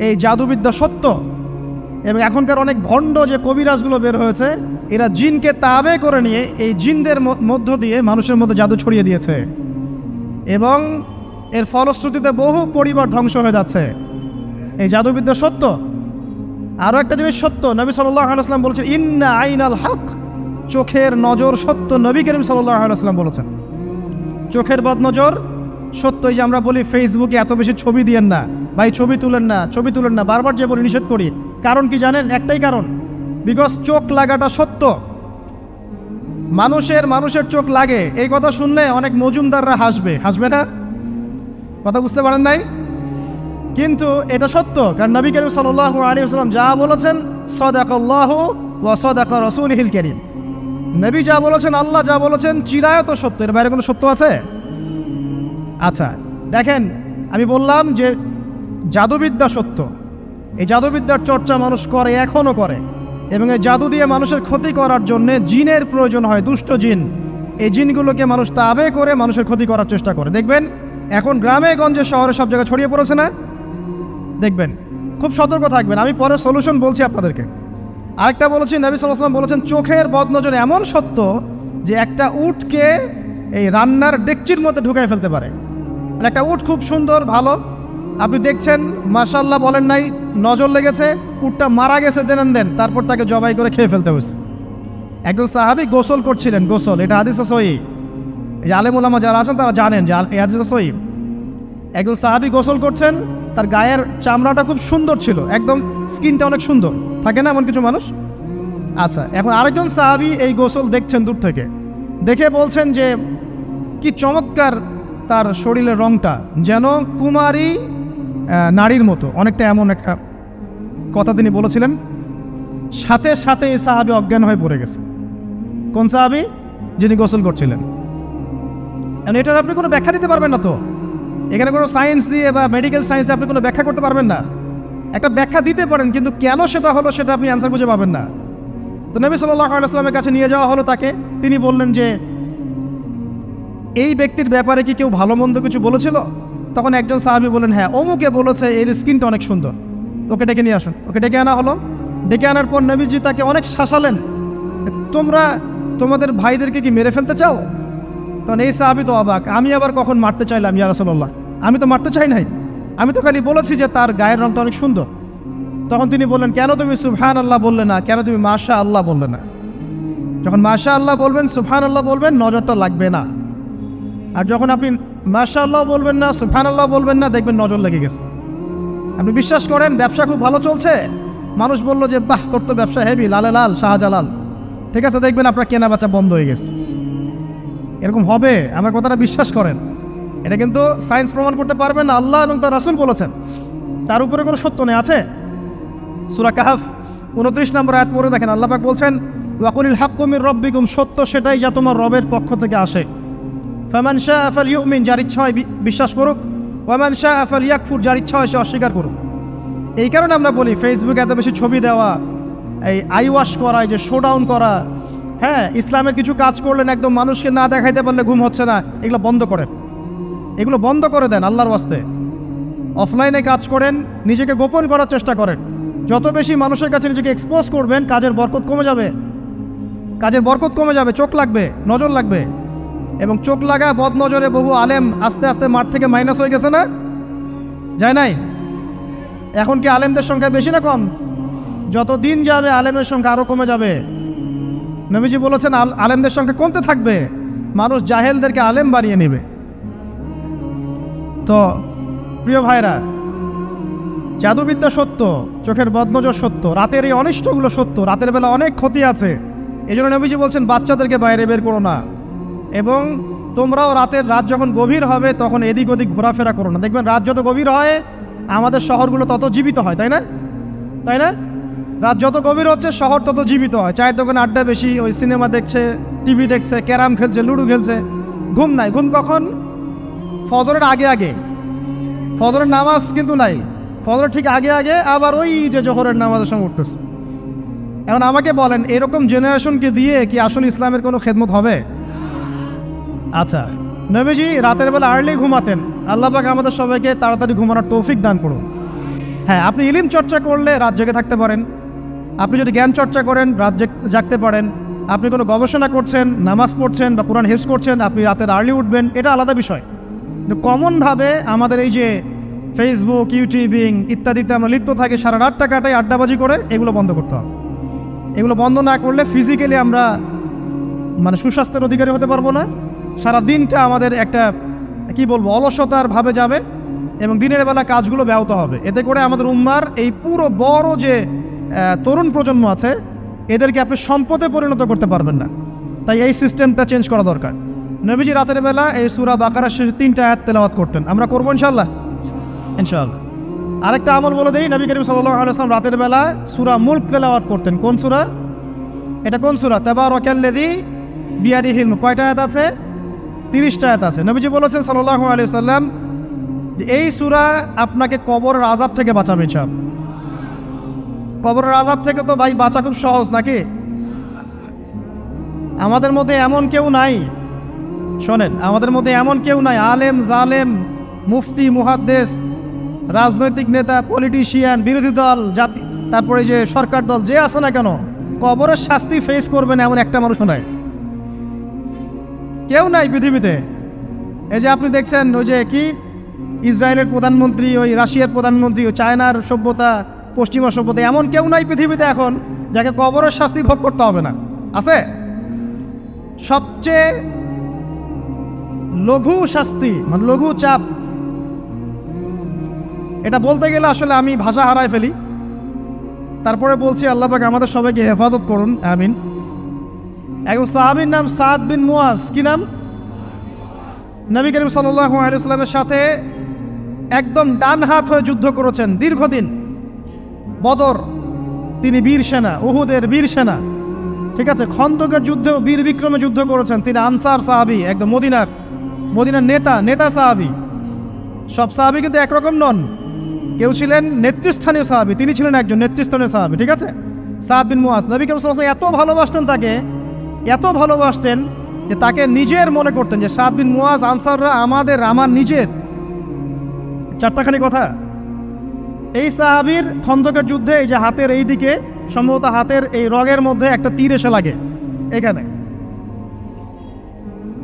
এই জাদুবিদ্যা সত্য, এবং এখনকার অনেক ভণ্ড যে কবিরাজগুলো বের হয়েছে, এরা জিনকে তাবে করে নিয়ে এই জিনদের মধ্য দিয়ে মানুষের মধ্যে জাদু ছড়িয়ে দিয়েছে, এবং এর ফলশ্রুতিতে বহু পরিবার ধ্বংস হয়ে যাচ্ছে। এই জাদুবিদ্যা সত্য। আরও একটা জিনিস সত্য, নবী সাল্লাল্লাহু আলাইহি ওয়াসাল্লাম বলেছেন ইন্না আইনাল হক, চোখের নজর সত্য। নবী করিম সাল্লাল্লাহু আলাইহি ওয়াসাল্লাম বলেছেন চোখের বদনজর সত্য। এই যে আমরা বলি ফেসবুকে এত বেশি ছবি দিয়েন না ভাই, ছবি তুলেন না, ছবি তুলেন না, বারবার যে বলি নিষেধ করি, কারণ কি জানেন? একটাই কারণ, বিকজ চোখ লাগাটা সত্য। মানুষের চোখ লাগে, এই কথা শুনলে অনেক মজুমদাররা হাসবে না? কথা বুঝতে পারেন নাই? কিন্তু এটা সত্য, কারণ নবী করিম সাল্লাল্লাহু আলাইহি ওয়াসাল্লাম যা বলেছেন সাদাকাল্লাহু ওয়া সাদাকা রাসূলুহুল কারীম, নবী যা বলেছেন, আল্লাহ যা বলেছেন চিরায়ত সত্য, এর বাইরে কোনো সত্য আছে? আচ্ছা দেখেন, আমি বললাম যে জাদুবিদ্যা সত্য। এই জাদুবিদ্যার চর্চা মানুষ করে, এখনও করে, এবং এই জাদু দিয়ে মানুষের ক্ষতি করার জন্য জিনের প্রয়োজন হয়, দুষ্ট জিন। এই জিনগুলোকে মানুষ তাবে করে মানুষের ক্ষতি করার চেষ্টা করে। দেখবেন এখন গ্রামে গঞ্জে শহরে সব জায়গায় ছড়িয়ে পড়েছে না? দেখবেন, খুব সতর্ক থাকবেন। আমি পরে সলিউশন বলছি আপনাদেরকে। আরেকটা বলেছি, নবী সাল্লাল্লাহু আলাইহি ওয়াসাল্লাম বলেছেন চোখের বদনজর এমন সত্য যে একটা উটকে এই রান্নার ডেকচির মধ্যে ঢুকাই ফেলতে পারে। আর একটা উট খুব সুন্দর, ভালো, আপনি দেখছেন মাশাআল্লাহ বলেন নাই, নজর লেগেছে, উটটা মারা গেছে, দেন তারপর তাকে জবাই করে খেয়ে ফেলতে হয়েছে। একজন সাহাবী গোসল করছিলেন, গোসল, এটা হাদিস সহিহ, এই আলেম ওলামা যারা আছেন তারা জানেন যে এই হাদিস সহিহ। একজন সাহাবী গোসল করছেন, তার গায়ের চামড়াটা খুব সুন্দর ছিল, একদম স্কিনটা অনেক সুন্দর থাকে না এমন কিছু মানুষ? আচ্ছা, এখন আরেকজন সাহাবী এই গোসল দেখছেন দূর থেকে, দেখে বলছেন যে কি চমৎকার তার শরীরের রংটা, যেন কুমারী নারীর মতো, অনেকটা এমন একটা কথা তিনি বলেছিলেন। সাথে সাথে এই সাহাবী অজ্ঞান হয়ে পড়ে গেছে। কোন সাহাবী? যিনি গোসল করছিলেন। এটার আপনি কোনো ব্যাখ্যা দিতে পারবেন না তো, এখানে কোনো সায়েন্স দিয়ে বা মেডিকেল সায়েন্স দিয়ে আপনি কোনো ব্যাখ্যা করতে পারবেন না। একটা ব্যাখ্যা দিতে পারেন, কিন্তু কেন সেটা হলো সেটা আপনি অ্যান্সার খুঁজে পাবেন না। তো নবী সাল্লাল্লাহু আলাইহি ওয়াসাল্লামের কাছে নিয়ে যাওয়া হলো তাকে। তিনি বললেন যে এই ব্যক্তির ব্যাপারে কি কেউ ভালো মন্দ কিছু বলেছিল? তখন একজন সাহাবী বললেন হ্যাঁ, অমুকে বলেছে এর স্কিনটা অনেক সুন্দর, ওকে ডেকে নিয়ে আসুন। ওকে ডেকে আনা হলো। ডেকে আনার পর নবীজি তাকে অনেক শাসালেন, তোমরা তোমাদের ভাইদেরকে কি মেরে ফেলতে চাও? তখন এই সাহাবী তো অবাক, আমি আবার কখন মারতে চাইলাম ইয়া রাসূলুল্লাহ? আমি তো মারতে চাই নাই, আমি তো খালি বলেছি যে তার গায়ের রংটা অনেক সুন্দর। তখন তিনি বললেন কেন তুমি সুবহানাল্লাহ বললে না, কেন তুমি মাশাআল্লাহ বললে না? যখন মাশাআল্লাহ বলবেন, সুবহানাল্লাহ বলবেন, নজরটা লাগবে না। আর যখন আপনি মাশাআল্লাহ বলবেন না, সুবহানাল্লাহ বলবেন না, দেখবেন নজর লেগে গেছে। আপনি বিশ্বাস করেন ব্যবসা খুব ভালো চলছে, মানুষ বললো যে বাহ তোর তো ব্যবসা হেভি, লালে লাল শাহজালাল, ঠিক আছে, দেখবেন আপনার কেনা বেচা বন্ধ হয়ে গেছে। এরকম হবে, আমার কথাটা বিশ্বাস করেন। এটা কিন্তু সায়েন্স প্রমাণ করতে পারবে না, আল্লাহ এবং তার রাসূল বলেছেন, তার উপরে কোনো সত্য নেই। আছে সূরা কাহফ 29 নম্বর আয়াত পড়ে দেখেন, আল্লাহ পাক বলছেন ওয়াকুলিল হাক্কু মির রাব্বিকুম, সত্য সেটাই যা তোমার রবের পক্ষ থেকে আসে। ফামান শাআ ফালইউমিন, যার ইচ্ছা হয় বিশ্বাস করুক, ওয়ামান শাআ ফালইয়াকফুর, যার ইচ্ছা হয় সে অস্বীকার করুক। এই কারণে আমরা বলি ফেসবুকে এত বেশি ছবি দেওয়া, এই আই ওয়াশ করা, এই যে শোডাউন করা, হ্যাঁ, ইসলামের কিছু কাজ করলেন একদম মানুষকে না দেখাইতে পারলে ঘুম হচ্ছে না, এগুলো বন্ধ করেন, এগুলো বন্ধ করে দেন আল্লাহর ওয়াস্তে। অফলাইনে কাজ করেন, নিজেকে গোপন করার চেষ্টা করেন। যত বেশি মানুষের কাছে নিজেকে এক্সপোজ করবেন, কাজের বরকত কমে যাবে, কাজের বরকত কমে যাবে, চোখ লাগবে, নজর লাগবে। এবং চোখ লাগা বদ নজরে বহু আলেম আস্তে আস্তে মাঠ থেকে মাইনাস হয়ে গেছে না? যায় নাই? এখন কি আলেমদের সংখ্যা বেশি না কম? যত দিন যাবে আলেমের সংখ্যা আরও কমে যাবে। নবীজি বলেছেন আলেমদের সংখ্যা কমতে থাকবে, মানুষ জাহেলদেরকে আলেম বানিয়ে নেবে। তো প্রিয় ভাইরা, জাদুবিদ্যা সত্য, চোখের বদনজর সত্য, রাতের এই অনিষ্টগুলো সত্য, রাতের বেলা অনেক ক্ষতি আছে। এই জন্য নবীজি বলছেন বাচ্চাদেরকে বাইরে বের করো না, এবং তোমরাও রাত যখন গভীর হবে তখন এদিক ওদিক ঘোরাফেরা করো না। দেখবেন রাত যত গভীর হয় আমাদের শহরগুলো তত জীবিত হয়, তাই না? তাই না? রাত যত গভীর হচ্ছে শহর তত জীবিত হয়। চায়ের দোকানে আড্ডা বেশি, ওই সিনেমা দেখছে, টিভি দেখছে, ক্যারাম খেলছে, লুডো খেলছে, ঘুম নাই। ঘুম কখন? ফজরের আগে আগে। ফজরের নামাজ কিন্তু নাই, ফজরের ঠিক আগে আগে আবার ওই যে জোহরের নামাজের সঙ্গে উঠতেছে। এখন আমাকে বলেন এরকম জেনারেশনকে দিয়ে কি আসলে ইসলামের কোনো খেদমত হবে? আচ্ছা, নবীজি রাতের বেলা আর্লি ঘুমাতেন, আল্লাহ পাক আমাদের সবাইকে তাড়াতাড়ি ঘুমানোর তৌফিক দান করুন। হ্যাঁ, আপনি ইলম চর্চা করলে রাত জেগে থাকতে পারেন, আপনি যদি জ্ঞান চর্চা করেন রাত জাগতে পারেন, আপনি কোনো গবেষণা করছেন, নামাজ পড়ছেন বা কোরআন হিফজ করছেন, আপনি রাতের আর্লি উঠবেন, এটা আলাদা বিষয়। কিন্তু কমনভাবে আমাদের এই যে ফেসবুক, ইউটিউবিং ইত্যাদিতে আমরা লিপ্ত থাকি, সারা রাতটা কাটাই আড্ডাবাজি করে, এগুলো বন্ধ করতে হবে। এগুলো বন্ধ না করলে ফিজিক্যালি আমরা মানে সুস্বাস্থ্যের অধিকারী হতে পারবো না। সারা দিনটা আমাদের একটা কি বলবো অলসতার ভাবে যাবে এবং দিনের বেলা কাজগুলো ব্যাহত হবে। এতে করে আমাদের উম্মার এই পুরো বড় যে তরুণ প্রজন্ম আছে এদেরকে আপনি সম্পদে পরিণত করতে পারবেন না। তাই এই সিস্টেমটা চেঞ্জ করা দরকার। নবীজি রাতের বেলা এই সূরা বাকারার শেষে 3টা আয়াত তেলাওয়াত করতেন, আমরা করবো ইনশাআল্লাহ। ইনশাআল্লাহ। আরেকটা আমল বলে দেই, নবী করিম সাল্লাল্লাহু আলাইহি ওয়াসাল্লাম রাতের বেলা সূরা মুলক তেলাওয়াত করতেন। কোন সূরা এটা? কোন সূরা? তাবারাকাল্লাযী বিয়াদিহিল মুলক। কয়টা আয়াত আছে? 30টা আয়াত আছে। নবীজি বলেছেন সাল্লাল্লাহু আলাইহি ওয়াসাল্লাম যে এই সূরা আপনাকে কবরের আযাব থেকে বাঁচাবে ইনশাআল্লাহ। কবরের আযাব থেকে তো ভাই বাঁচা খুব সহজ নাকি? আমাদের মধ্যে এমন কেউ নাই, শোনেন, আমাদের মধ্যে এমন কেউ নাই আলেম জালেম মুফতি মুহাদ্দিস রাজনৈতিক নেতা পলিটিশিয়ান বিরোধী দল জাতি তারপরে যে সরকার দল যে আছে না কেন, কবরের শাস্তি ফেস করবেন এমন একটা মানুষ নাই, কেউ নাই পৃথিবীতে। এই যে আপনি দেখছেন ওই যে কি ইসরায়েলের প্রধানমন্ত্রী, ওই রাশিয়ার প্রধানমন্ত্রী, ওই চায়নার সভ্যতা, পশ্চিমা সভ্যতা, এমন কেউ নাই পৃথিবীতে এখন যাকে কবরের শাস্তি ভোগ করতে হবে না। আছে? সবচেয়ে লঘু শাস্তি মানে লঘু চাপ, এটা বলতে গেলে আসলে আমি ভাষা হারায় ফেলি, তারপরে বলছি আল্লাহ পাক আমাদের সবাইকে হেফাজত করুন, আমিন। একজন সাহাবীর নাম সাদ বিন মুয়াজ। কি নাম? নবী করিম সাল্লাল্লাহু আলাইহি ওয়াসাল্লামের সাথে একদম ডান হাত হয়ে যুদ্ধ করেছেন দীর্ঘদিন। বদর তিনি বীর সেনা, উহুদের বীর সেনা, ঠিক আছে, খন্দকের যুদ্ধেও বীর বিক্রমে যুদ্ধ করেছেন। তিনি আনসার সাহাবী, একদম মদিনার নেতা সাহাবী। সব সাহাবী কিন্তু একরকম নন, কেউ ছিলেন নেতৃস্থানীয় সাহাবী, তিনি ছিলেন একজন নেতৃস্থানীয় সাহাবী, ঠিক আছে, সাদ বিন মুয়াজ। নবী করিম সাল্লাল্লাহু আলাইহি ওয়াসাল্লাম এত ভালোবাসতেন তাকে, এত ভালোবাসতেন যে তাকে নিজের মনে করতেন যে সাদ বিন মুয়াজ আনসাররা আমার নিজের। চারটাখানি কথা। এই সাহাবীর খন্দকের যুদ্ধে এই যে হাতের এই দিকে সম্ভবত হাতের এই রগের মধ্যে একটা তীর এসে লাগে এখানে,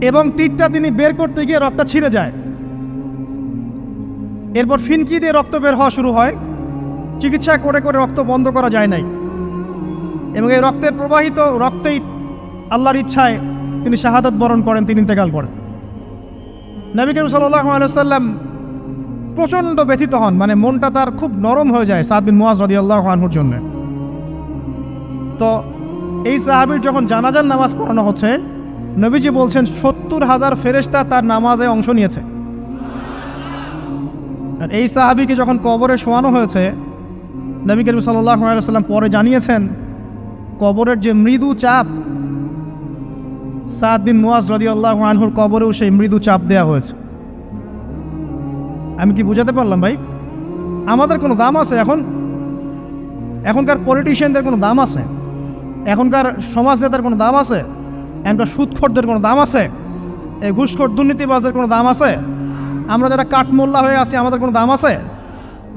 এবং তীরটা তিনি বের করতে গিয়ে রক্তটা ছিঁড়ে যায়। এরপর ফিনকি দিয়ে রক্ত বের হওয়া শুরু হয়। চিকিৎসা করে করে রক্ত বন্ধ করা যায় নাই, এবং এই রক্তের প্রবাহিত রক্তেই আল্লাহর ইচ্ছায় তিনি শাহাদাত বরণ করেন, তিনি ইন্তেকাল করেন। নবী করিম সাল্লাল্লাহু আলাইহি ওয়াসাল্লাম প্রচণ্ড ব্যথিত হন, মানে মনটা তার খুব নরম হয়ে যায় সাদ বিন মুয়াজ রাদিয়াল্লাহু আনহুর জন্য। তো এই সাহাবীর যখন জানাজার নামাজ পড়ানো হচ্ছে, নবীজি বলছেন 70,000 ফেরেশতা তার নামাজে অংশ নিয়েছে। আর এই সাহাবীকে যখন কবরে শোয়ানো হয়েছে, নবী করিম সাল্লাল্লাহু আলাইহি ওয়াসাল্লাম পরে জানিয়েছেন কবরের যে মৃদু চাপ, সাদ বিন মুয়াজ রাদিয়াল্লাহু আনহুর কবরেও সেই মৃদু চাপ দেওয়া হয়েছে। আমি কি বুঝাতে পারলাম ভাই? আমাদের কোনো দাম আছে এখনকার পলিটিশিয়ানদের কোনো দাম আছে? এখনকার সমাজ নেতার কোনো দাম আছে? এখনকার সুদখোরদের কোনো দাম আছে? এই ঘুষখোর দুর্নীতিবাজদের কোনো দাম আছে? আমরা যারা কাঠমোল্লা হয়ে আছি আমাদের কোনো দাম আছে?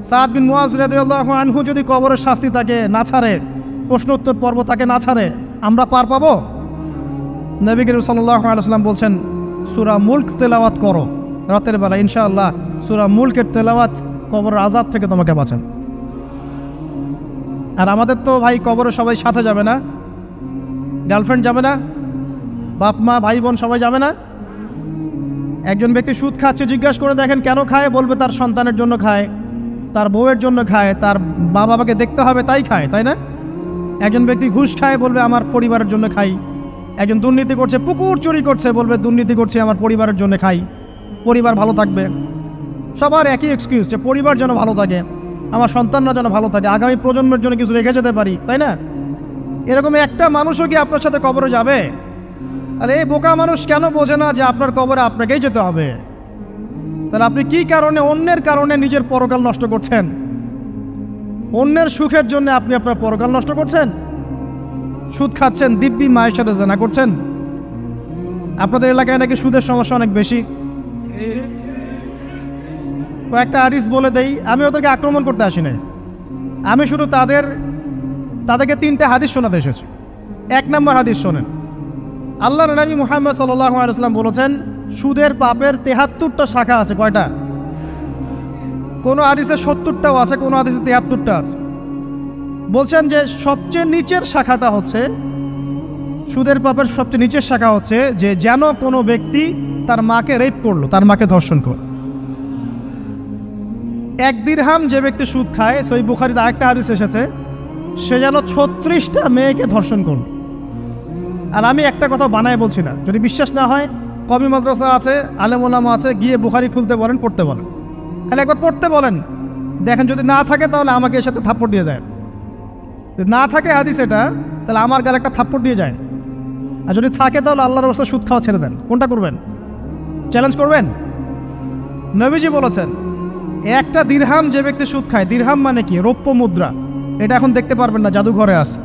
সাদ বিন মুয়াজ রাদিয়াল্লাহু আনহু যদি কবরের শাস্তি তাকে না ছাড়ে, প্রশ্নোত্তর পর্ব তাকে না ছাড়ে, আমরা পার পাবো? নবী করিম সাল্লাল্লাহু আলাইহি ওয়াসাল্লাম বলছেন সূরা মুলক তেলাওয়াত করো রাতের বেলা, ইনশাআল্লাহ সূরা মুলকের তেলাওয়াত কবরের আযাব থেকে তোমাকে বাঁচান। আর আমাদের তো ভাই কবরে সবাই সাথে যাবে না, গার্লফ্রেন্ড যাবে না, বাপ মা ভাই বোন সবাই যাবে না। একজন ব্যক্তি সুদ খাচ্ছে, জিজ্ঞাসা করে দেখেন কেন খায়, বলবে তার সন্তানের জন্য খায়, তার বউয়ের জন্য খায়, তার মা বাবাকে দেখতে হবে তাই খায়, তাই না? একজন ব্যক্তি ঘুষ খায়, বলবে আমার পরিবারের জন্য খাই। একজন দুর্নীতি করছে, পুকুর চুরি করছে, বলবে দুর্নীতি করছে আমার পরিবারের জন্য খাই, পরিবার ভালো থাকবে। সবার একই এক্সকিউজ যে পরিবার যেন ভালো থাকে, আমার সন্তানরা যেন ভালো থাকে, আগামী প্রজন্মের জন্য কিছু রেখে যেতে পারি, তাই না? এরকম একটা মানুষও কি আপনার সাথে কবরে যাবে? আর এই বোকা মানুষ কেন বোঝে না যে আপনার কবরে আপনাকেই যেতে হবে? তাহলে আপনি কি কারণে অন্যের কারণে নিজের পরকাল নষ্ট করছেন? অন্যের সুখের জন্য আপনি আপনার পরকাল নষ্ট করছেন। সুদ খাচ্ছেন, দিব্যি মায়ের সাথে জেনা করছেন। আপনাদের এলাকায় নাকি সুদের সমস্যা অনেক বেশি। কয়েকটা হাদিস বলে দেই, আমি ওদেরকে আক্রমণ করতে আসি নাই, আমি শুধু তাদেরকে 3টা হাদিস শোনাতে এসেছি। 1 নম্বর হাদিস শোনেন। আল্লাহর নবী মুহাম্মদ সাল্লাল্লাহু আলাইহি ওয়াসাল্লাম বলেছেন, সুদের পাপের 73টা শাখা আছে। কয়টা? কোনো হাদিসে 70টাও আছে, কোনো হাদিসে 73টা আছে। বলছেন যে সবচেয়ে নিচের শাখাটা হচ্ছে, সুদের পাপের সবচেয়ে নিচের শাখা হচ্ছে যে যেন কোনো ব্যক্তি তার মাকে রেপ করলো, তার মাকে ধর্ষণ করলো। 1 দিরহাম যে ব্যক্তি সুদ খায়, সহিহ বুখারীতে আরেকটা হাদিস এসেছে, সে যেন 36টা মেয়েকে ধর্ষণ করলো। আর আমি একটা কথা বানায় বলছি না, যদি বিশ্বাস না হয় কওমি মাদ্রাসা আছে, আলেম ওলামা আছে, গিয়ে বুখারী খুলতে বলেন, পড়তে বলেন, তাহলে একবার পড়তে বলেন, দেখেন যদি না থাকে তাহলে আমাকে এর সাথে থাপ্পড় দিয়ে দেয়। যদি না থাকে হাদিস এটা, তাহলে আমার গালে একটা থাপ্পড় দিয়ে যায়। আর যদি থাকে তাহলে আল্লাহর রাস্তায় সুদ খাওয়া ছেড়ে দেন। কোনটা করবেন? চ্যালেঞ্জ করবেন? নবীজি বলেছেন, 1টা দিরহাম যে ব্যক্তি সুদ খায়, দিরহাম মানে কি? রৌপ্য মুদ্রা। এটা এখন দেখতে পারবেন না, জাদুঘরে আছে।